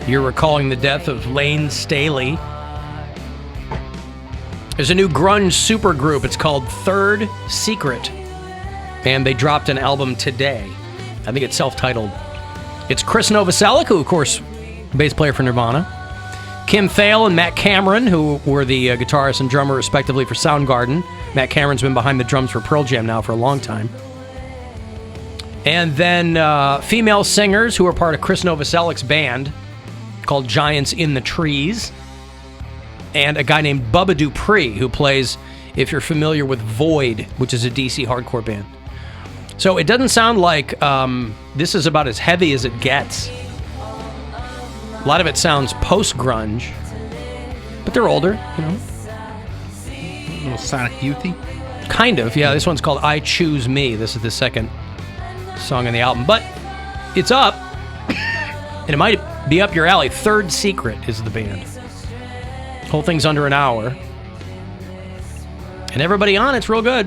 You're recalling the death of Lane Staley. There's a new grunge supergroup. It's called Third Secret. And they dropped an album today. I think it's self-titled. It's Chris Novoselic, who, of course, bass player for Nirvana. Kim Thale and Matt Cameron, who were the guitarist and drummer, respectively, for Soundgarden. Matt Cameron's been behind the drums for Pearl Jam now for a long time. And then female singers who are part of Chris Novoselic's band called Giants in the Trees. And a guy named Bubba Dupree, who plays, if you're familiar with Void, which is a DC hardcore band. So it doesn't sound like this is about as heavy as it gets. A lot of it sounds post-grunge, but they're older, you know. A little Sonic Youthy? Kind of, yeah. This one's called I Choose Me. This is the second song on the album. But it's up, and it might be up your alley. Third Secret is the band. Whole thing's under an hour. And everybody on it's real good.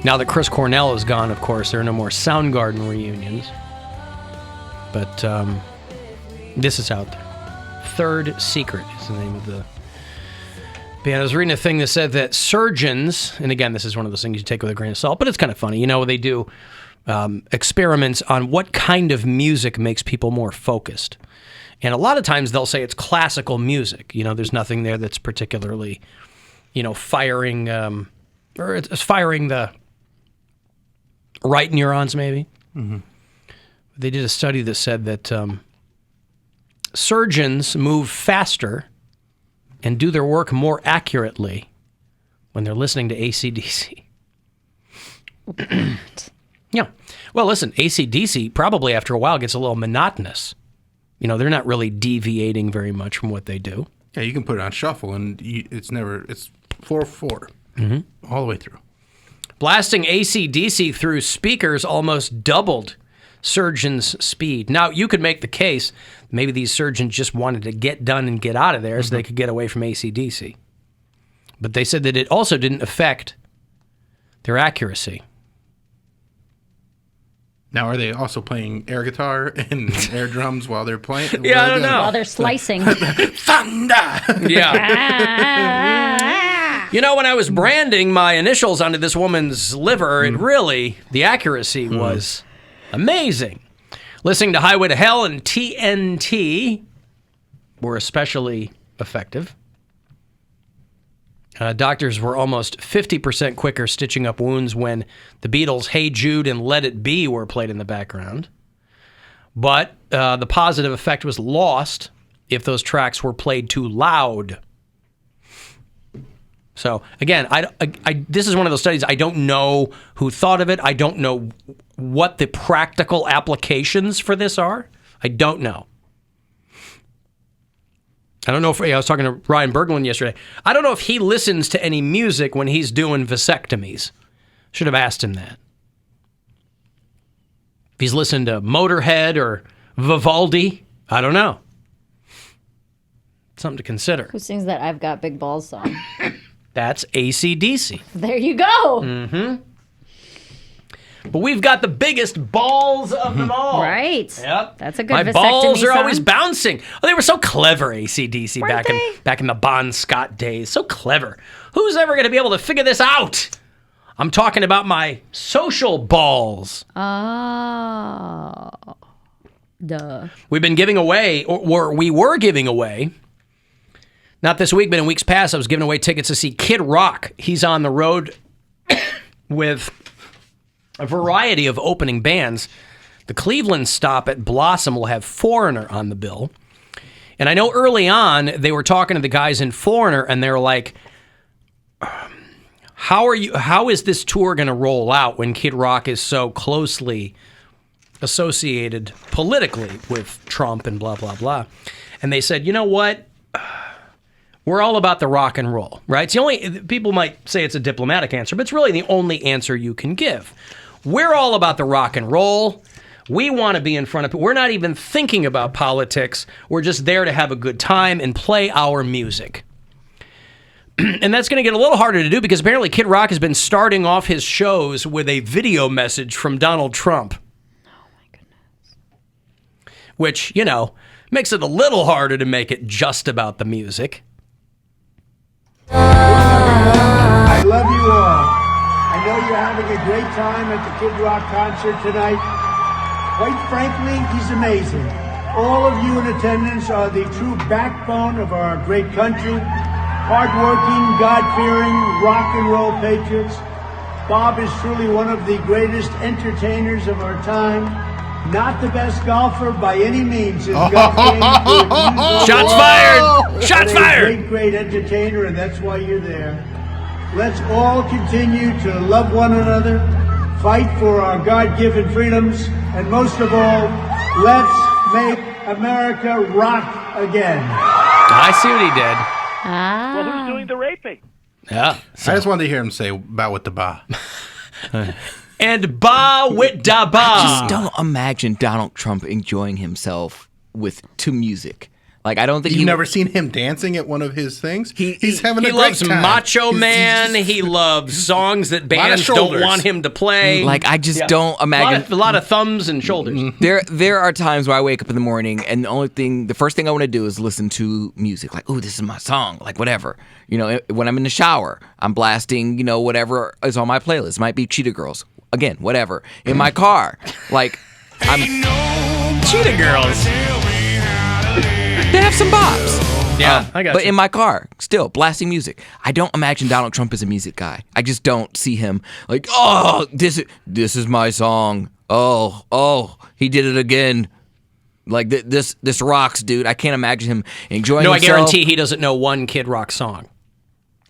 Now that Chris Cornell is gone, of course, there are no more Soundgarden reunions. But this is out there. Third Secret is the name of the band. I was reading a thing that said that surgeons, and again, this is one of those things you take with a grain of salt, but it's kind of funny. You know, they do experiments on what kind of music makes people more focused. And a lot of times they'll say it's classical music. You know, there's nothing there that's particularly, you know, firing, or it's firing the right neurons, maybe. Mm-hmm. They did a study that said that surgeons move faster and do their work more accurately when they're listening to AC/DC. Yeah. Well, listen, AC/DC probably after a while gets a little monotonous. You know, they're not really deviating very much from what they do. Yeah, you can put it on shuffle, and it's 4/4 all the way through. Blasting AC/DC through speakers almost doubled surgeons' speed. Now, you could make the case maybe these surgeons just wanted to get done and get out of there so they could get away from AC/DC. But they said that it also didn't affect their accuracy. Now, are they also playing air guitar and air drums while they're playing? Yeah, I don't know. While they're slicing. Thunder! Yeah. You know, when I was branding my initials onto this woman's liver, it really, the accuracy was amazing. Listening to Highway to Hell and TNT were especially effective. Doctors were almost 50% quicker stitching up wounds when the Beatles' Hey Jude and Let It Be were played in the background. But the positive effect was lost if those tracks were played too loud. So, again, this is one of those studies. I don't know who thought of it. I don't know what the practical applications for this are. I don't know. I don't know if I was talking to Ryan Berglund yesterday. I don't know if he listens to any music when he's doing vasectomies. Should have asked him that. If he's listening to Motorhead or Vivaldi, I don't know. Something to consider. Who sings that I've Got Big Balls song? That's AC/DC. There you go. Mm-hmm. But we've got the biggest balls of them all. Right. Yep. That's a good My vasectomy balls are song. always bouncing. Oh, they were so clever, AC/DC, Weren't back in the Bon Scott days. So clever. Who's ever going to be able to figure this out? I'm talking about my social balls. Oh. Duh. We've been giving away, or we were giving away, not this week, but in weeks past, I was giving away tickets to see Kid Rock. He's on the road with a variety of opening bands. The Cleveland stop at Blossom will have Foreigner on the bill. And I know early on, they were talking to the guys in Foreigner, and they were like, how is this tour going to roll out when Kid Rock is so closely associated politically with Trump and blah, blah, blah. And they said, you know what? We're all about the rock and roll, right? It's the only, people might say it's a diplomatic answer, but it's really the only answer you can give. We're all about the rock and roll. We want to be in front of people. We're not even thinking about politics. We're just there to have a good time and play our music. And that's going to get a little harder to do because apparently Kid Rock has been starting off his shows with a video message from Donald Trump. Oh, my goodness. which, makes it a little harder to make it just about the music. I love you all. I know you're having a great time at the Kid Rock concert tonight. Quite frankly, he's amazing. All of you in attendance are the true backbone of our great country. Hardworking, God-fearing, rock and roll patriots. Bob is truly one of the greatest entertainers of our time. Not the best golfer by any means. His golf game is Shots fired! Shots but a fired! great entertainer, and that's why you're there. Let's all continue to love one another, fight for our God-given freedoms, and most of all, let's make America rock again. I see what he did. Well, who's doing the raping? Yeah. I just wanted to hear him say "ba with the ba." And ba with da ba. I just don't imagine Donald Trump enjoying himself to music. Like, I don't think You've never seen him dancing at one of his things? He's having He a great loves time. Macho He's Man. just- He loves songs that of bands don't shoulders. want him to play. Like, I just don't a imagine. lot of thumbs and shoulders. There are times where I wake up in the morning and the first thing I want to do is listen to music. Like, oh, this is my song. Like, whatever. When I'm in the shower, I'm blasting, whatever is on my playlist. Might be Cheetah Girls. Again, whatever. In my car, like, I'm Cheetah Girls. they have some bops. Yeah, I got But you. in my car, still blasting music. I don't imagine Donald Trump as a music guy. I just don't see him like, oh, this is my song. Oh, he did it again. Like this rocks, dude. I can't imagine him enjoying No, I himself. guarantee he doesn't know one Kid Rock song.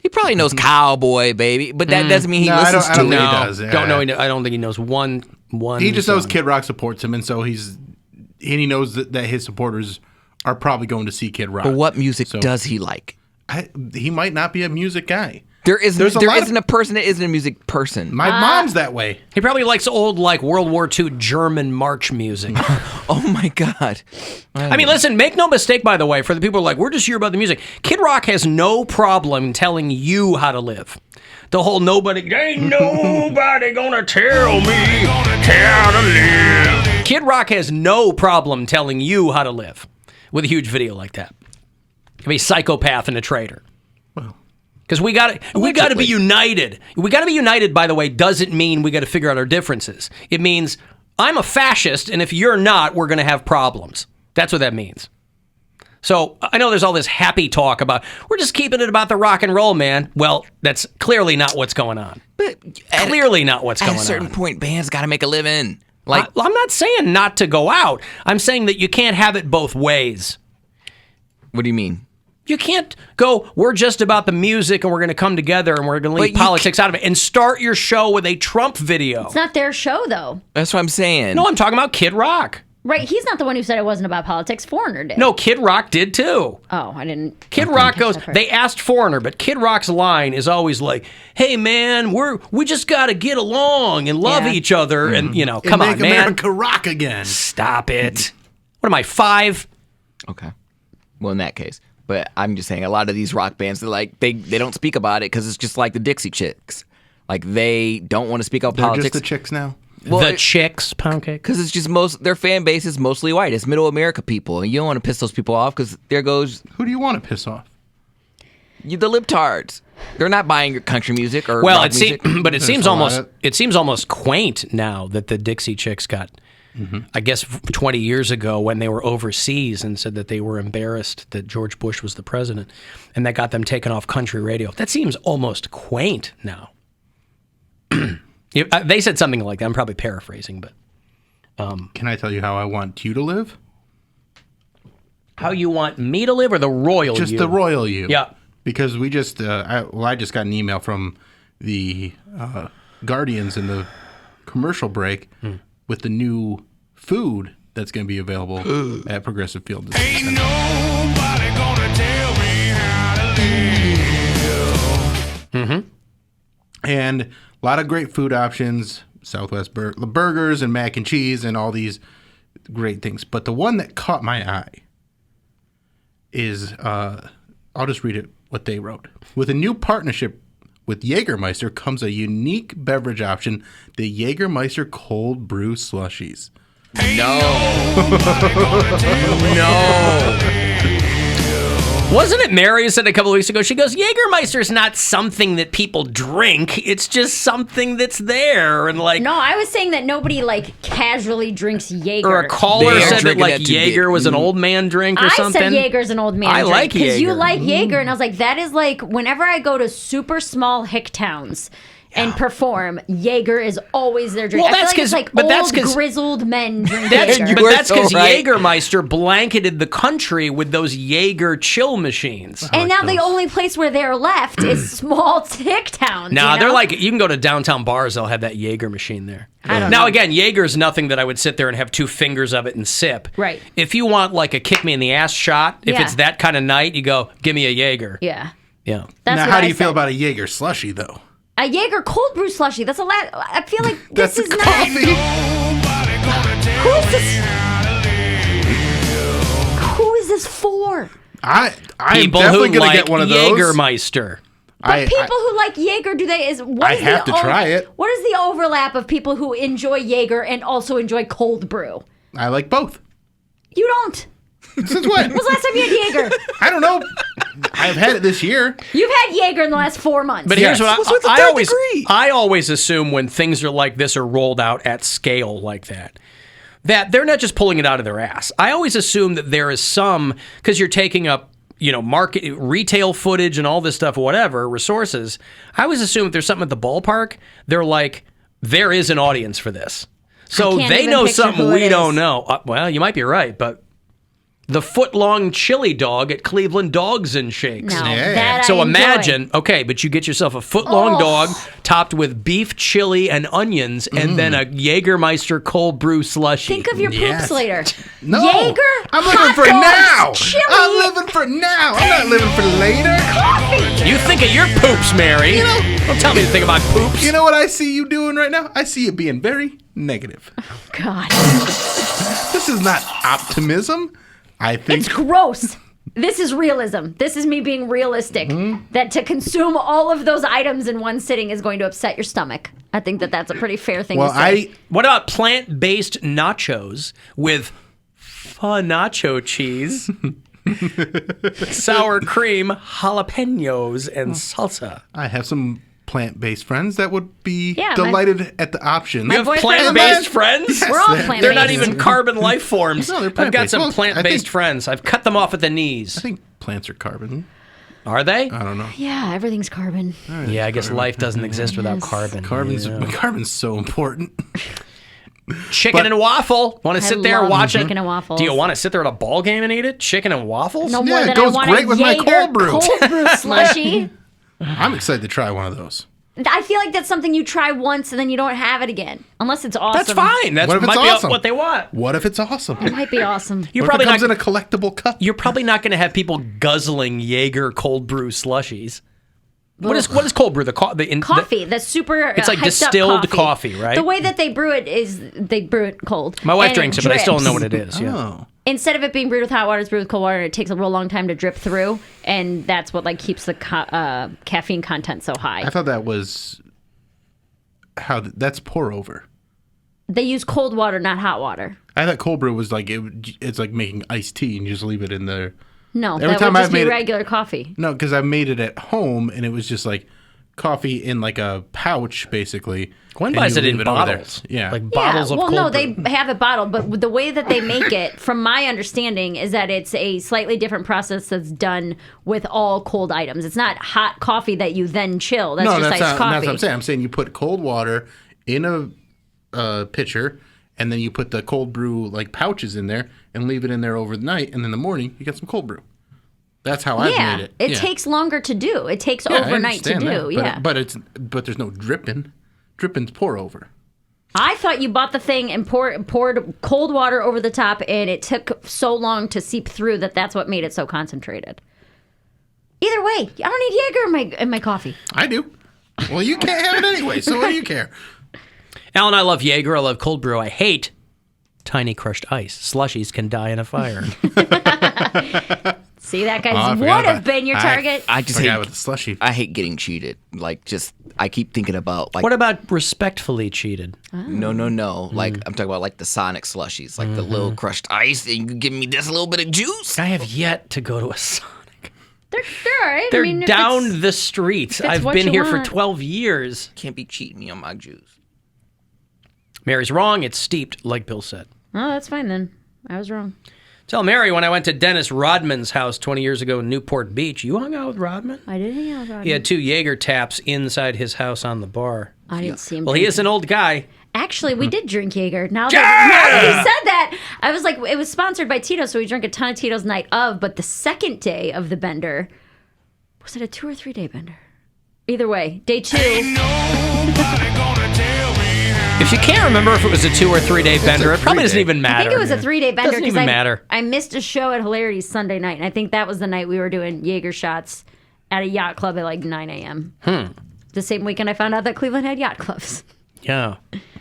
He probably knows Cowboy Baby, but that doesn't mean he No, I listens don't to think it. he does, yeah. Don't know. I don't think he knows one. He just knows song. Kid Rock supports him, and so he knows that his supporters are probably going to see Kid Rock. But what music So- does he like? He might not be a music guy. There There's a lot of- isn't a person that isn't a music person. My mom's that way. He probably likes old, like World War II German march music. Oh my God. I mean, listen, make no mistake, by the way, for the people who are like, we're just here about the music. Kid Rock has no problem telling you how to live. The whole ain't nobody gonna tell me how to live. Kid Rock has no problem telling you how to live with a huge video like that. Of a psychopath and a traitor. Because we got to be united. We got to be united, by the way, doesn't mean we got to figure out our differences. It means I'm a fascist, and if you're not, we're going to have problems. That's what that means. So I know there's all this happy talk about, we're just keeping it about the rock and roll, man. Well, that's clearly not what's going on. But Clearly not what's going at on. a certain point, bands got to make a living. Like, I'm not saying not to go out. I'm saying that you can't have it both ways. what do you mean? You can't go, we're just about the music and we're going to come together and we're going to leave But you politics out of it and start your show with a Trump video. It's not their show, though. That's what I'm saying. No, I'm talking about Kid Rock. Right? He's not the one who said it wasn't about politics. Foreigner did. No, Kid Rock did too. Oh, I didn't. Kid I Rock didn't goes, catch that part. they asked Foreigner, but Kid Rock's line is always like, hey man, we just got to get along and love Yeah. each other. And, come and on, make man. America rock again. Stop it. What am I, 5? Okay. Well, in that case. But I'm just saying, a lot of these rock bands, they don't speak about it because it's just like the Dixie Chicks. Like, they don't want to speak about They're politics. just the chicks now. Well, the Chicks, Poundcake. because it's just their fan base is mostly white. It's middle America people. And you don't want to piss those people off because there goes Who do you want to piss off? the libtards. They're not buying your country music or Well, rock music. but it seems a lot. almost quaint now that the Dixie Chicks got, I guess 20 years ago when they were overseas and said that they were embarrassed that George Bush was the president, and that got them taken off country radio. That seems almost quaint now. They said something like that. I'm probably paraphrasing, but Can I tell you how I want you to live? how you want me to live or the royal Just you? the royal you. Yeah. Because we just, I just got an email from the Guardians in the commercial break with the new food that's going to be available at Progressive Field. Ain't nobody gonna tell me how to live. And a lot of great food options, Southwest burgers and mac and cheese and all these great things. But the one that caught my eye is, I'll just read it, what they wrote. With a new partnership with Jägermeister comes a unique beverage option, the Jägermeister Cold Brew Slushies. Wasn't it Mary who said a couple of weeks ago? She goes, Jägermeister's not something that people drink. It's just something that's there. And like, No, I was saying that nobody like casually drinks Jager. or a caller They're said that drinking like that to Jager get- was an old man drink or I something. said Jager's an old man I drink. like Because you Jager. like Jager, and I was like, that is like, whenever I go to super small hick towns and perform, Jager is always their drink. Well, I feel that's like it's 'cause- like but old that's 'cause- grizzled men drink That's, Jager. but You are that's so because right. Jägermeister blanketed the country with those Jaeger chill machines. And now the only place where they're left is small hick towns. Nah, you know? they're like, you can go to downtown bars, they'll have that Jaeger machine there. I don't now, know. again, Jaeger's nothing that I would sit there and have 2 fingers of it and sip. Right. If you want like a kick me in the ass shot, if Yeah. it's that kind of night, you go, give me a Jaeger. Yeah. Yeah. That's Now, what how do I you feel said. about a Jaeger slushy, though? A Jaeger cold brew slushy? That's a lot. I feel like this That's is not. coffee. Who is this? Who is this for? I'm People definitely who going to like get one of those. Jägermeister. But people who like Jaeger, do they? I have to try it. What is the overlap of people who enjoy Jaeger and also enjoy cold brew? I like both. You don't. Since when? When was the last time you had Jaeger? I don't know. I've had it this year. You've had Jaeger in the last 4 months. But here's what What's with the I third always degree? I always assume when things are like this or rolled out at scale like that they're not just pulling it out of their ass. I always assume that there is some, because you're taking up market retail footage and all this stuff, whatever resources. I always assume if there's something at the ballpark, they're like, there is an audience for this, so can't they even know picture something who it we don't is. know. Well, you might be right, but the foot-long chili dog at Cleveland Dogs and Shakes. no, Yeah. that So I enjoy. imagine, okay, but you get yourself a foot-long Oh. dog topped with beef, chili, and onions, and then a Jägermeister cold brew slushy. Think of your poops Yes. later. No. Jaeger, I'm hot living for dogs, now. Chili, I'm living for now. I'm not living for later. coffee. You think of your poops, Mary. Don't tell me to think about poops. You know what I see you doing right now? I see you being very negative. God, This is not optimism. I think it's gross. This is realism. This is me being realistic. That to consume all of those items in one sitting is going to upset your stomach. I think that that's a pretty fair thing well, to say. What about plant-based nachos with nacho cheese, sour cream, jalapenos, and salsa? I have some plant-based friends that would be Yeah, my- delighted at the option. You have boyfriend- plant-based friends? We're all Yes, plant-based. They're not even carbon life forms. No, they're I've got plant-based. some Well, I plant-based think- friends. I've cut them off at the knees. I think plants are carbon. Are they? I don't know. Yeah, everything's carbon. Yeah, I guess life doesn't exist without carbon. Carbon's so important. Chicken and waffle. Want to sit there love watch it? chicken and waffles. Do you want to sit there at a ball game and eat it? Chicken and waffles? No Yeah, more it than goes I want great a with my Jaeger cold brew. cold brew slushy. I'm excited to try one of those. I feel like that's something you try once and then you don't have it again, unless it's awesome. That's fine. That's What if it's might awesome? be what they want. What if it's awesome? It might be awesome. You're What probably if it comes not. in a collectible cup? You're probably not going to have people guzzling Jaeger cold brew slushies. What is cold brew? Coffee, that's super. It's like hyped up distilled coffee, right? The way that they brew it is they brew it cold. My wife and drinks it, but I still don't know what drips. it is. Yeah. Oh. Instead of it being brewed with hot water, it's brewed with cold water. And it takes a real long time to drip through, and that's what like keeps the caffeine content so high. I thought that was that's pour over. They use cold water, not hot water. I thought cold brew was like it's like making iced tea and you just leave it in there. No, Every that time would I've just be made it- regular coffee. No, because I made it at home and it was just like coffee in like a pouch, basically. Gwen and buys you it in leave over there. bottles. Yeah. Like bottles of well, cold no, brew. they have it bottled, but with the way that they make it, from my understanding, is that it's a slightly different process that's done with all cold items. It's not hot coffee that you then chill. That's no, just that's iced not, coffee. that's what I'm saying. I'm saying you put cold water in a pitcher and then you put the cold brew like pouches in there and leave it in there overnight, and in the morning you get some cold brew. That's how I've Yeah, made it. it Yeah. takes longer to do. It takes Yeah, I overnight to understand do. that, Yeah, but there's no dripping. Dripping's pour over. I thought you bought the thing and poured cold water over the top, and it took so long to seep through that's what made it so concentrated. Either way, I don't need Jaeger in my coffee. I do. Well, you can't have it anyway, so what do you care? Alan, I love Jaeger. I love cold brew. I hate tiny crushed ice. Slushies can die in a fire. See, that Oh, I guy forgot would about- have been your target. I just Forgot hate about the slushy. I hate getting cheated. Like, just I keep thinking about like. What about respectfully cheated? No. Like I'm talking about like the Sonic slushies, like the little crushed ice, and you give me just a little bit of juice. I have yet to go to a Sonic. They're all right. They're I mean, if down the street. it's I've what been you here for want. 12 years. Can't be cheating me on my juice. Mary's wrong. It's steeped, like Bill said. Oh, that's fine then. I was wrong. Tell Mary when I went to Dennis Rodman's house 20 years ago in Newport Beach. You hung out with Rodman? I did hang out with Rodman. He had 2 Jager taps inside his house on the bar. I didn't see him. Well, he is an old guy. Actually, we did drink Jager. Now that you said that, I was like, it was sponsored by Tito's, so we drank a ton of Tito's night of. But the second day of the bender, was it a 2 or 3 day bender? Either way, day 2. If you can't remember if it was a 2 or 3 day bender, it probably doesn't even matter. I think it was a 3 day bender Doesn't because even matter. I missed a show at Hilarity's Sunday night, and I think that was the night we were doing Jaeger shots at a yacht club at like 9 a.m. The same weekend I found out that Cleveland had yacht clubs. Yeah.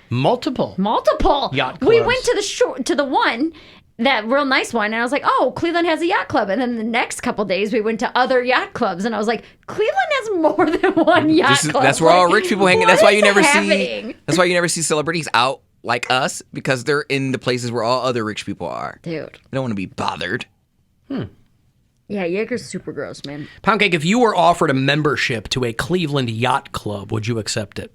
Multiple. Yacht Yacht We clubs. went to the one, that real nice one, and I was like, oh, Cleveland has a yacht club. And then the next couple days we went to other yacht clubs, and I was like, Cleveland has more than one yacht club. That's where all rich people hang. What That's why is you never happening? see. That's why you never see celebrities out like us, because they're in the places where all other rich people are. Dude. They don't want to be bothered. Yeah, Jaeger's super gross, man. Poundcake, if you were offered a membership to a Cleveland yacht club, would you accept it?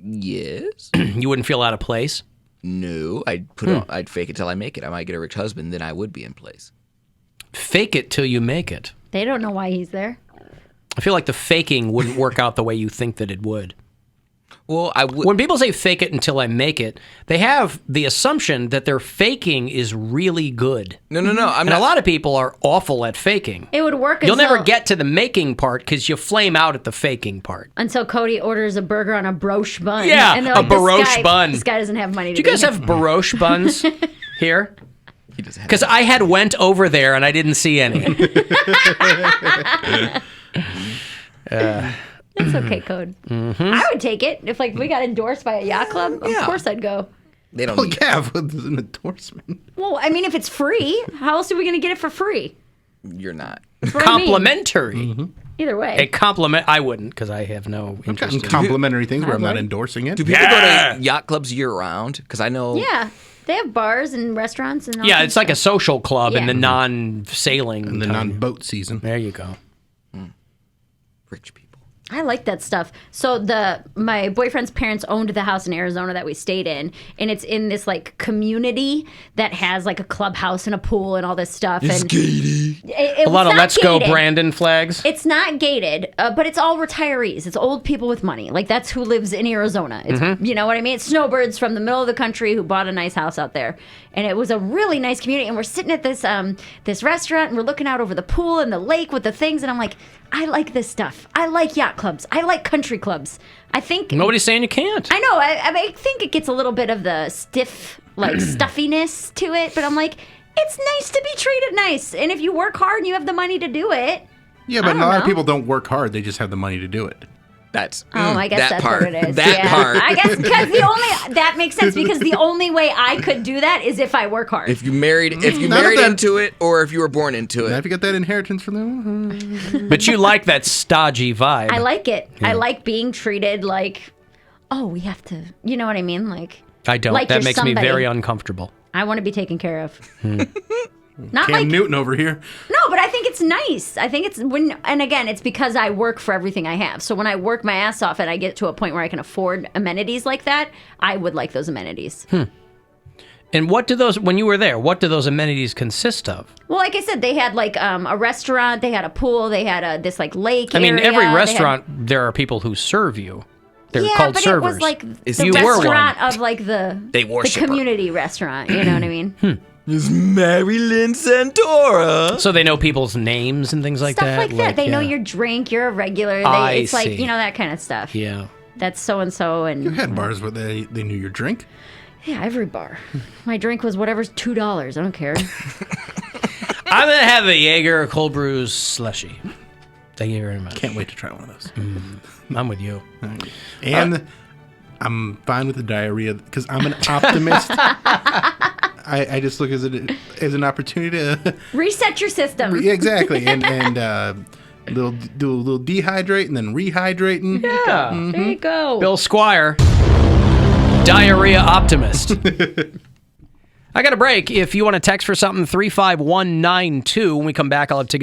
Yes. You wouldn't feel out of place? No, I'd fake it till I make it. I might get a rich husband, then I would be in place. Fake it till you make it. They don't know why he's there. I feel like the faking wouldn't work out the way you think that it would. Well, I would. When people say fake it until I make it, they have the assumption that their faking is really good. No. I'm And not. a lot of people are awful at faking. It would work You'll until, never get to the making part because you flame out at the faking part. until Cody orders a burger on a broche bun. Yeah, and they're a like, this brioche guy- bun. This guy doesn't have money to Do you be guys here. have brioche buns here? He doesn't have. Because I had went over there and I didn't see any. It's okay, Code. I would take it if like we got endorsed by a yacht club. Of Yeah. course, I'd go. They don't. Oh, need yeah, but there's an endorsement. Well, I mean, if it's free, how else are we going to get it for free? You're not. That's what I mean. Complimentary. Either way. A compliment. I wouldn't because I have no I've interest gotten in complimentary things where I'm not like- endorsing it. Do people go to yacht clubs year round? Because I know. Yeah, they have bars and restaurants and all Yeah, kinds it's like of a social club in Yeah. the non-sailing. In the time. non-boat season. There you go. Rich people. I like that stuff. So my boyfriend's parents owned the house in Arizona that we stayed in, and it's in this like community that has like a clubhouse and a pool and all this stuff. It's and gated. it A lot was of not Let's Go gated. Brandon flags. It's not gated, but it's all retirees. It's old people with money. Like that's who lives in Arizona. It's, You know what I mean? It's snowbirds from the middle of the country who bought a nice house out there, and it was a really nice community. And we're sitting at this restaurant, and we're looking out over the pool and the lake with the things, and I'm like, I like this stuff. I like yacht clubs. I like country clubs. I think Nobody's saying you can't. I know. I think it gets a little bit of the stiff, like stuffiness to it, but I'm like, it's nice to be treated nice, and if you work hard and you have the money to do it. Yeah, but I a don't lot of know. people don't work hard. They just have the money to do it. That's. Oh, I guess that that's part. what it is. That yeah. part. I guess because that makes sense because the only way I could do that is if I work hard. If you married None of that- into it, or if you were born into Now, it. if you got that inheritance from them, But you like that stodgy vibe. I like it. I like being treated like, oh, we have to. You know what I mean? Like I don't. like That you're makes me somebody. very uncomfortable. I want to be taken care of. Not Cam like Newton over here. no, but I think it's nice. I think it's and again, it's because I work for everything I have. So when I work my ass off and I get to a point where I can afford amenities like that, I would like those amenities. And what do those, when you were there, what do those amenities consist of? Well, like I said, they had like a restaurant, they had a pool, they had this like lake. I mean, area, every they had- restaurant, there are people who serve you. They're yeah, called but servers. it was like Is the you were restaurant one. of like the worship her. community restaurant. You know what I mean? Is Marilyn Santora. So they know people's names and things like Stuff that? like that. They know yeah. your drink. You're a regular. I It's like see. that kind of stuff. Yeah. That's so and so, You and had bars where they knew your drink. yeah, every bar. My drink was whatever's $2. I don't care. I'm going to have a Jager cold brew slushy. Thank you very much. Can't wait to try one of those. I'm with you. And I'm fine with the diarrhea because I'm an optimist. I just look at it as an opportunity to Reset your system. yeah, exactly, and Do a little dehydrate and then rehydrating. Yeah. There you go. Bill Squire, diarrhea optimist. I got a break. If you want to text for something, 35192. When we come back, I'll have tickets.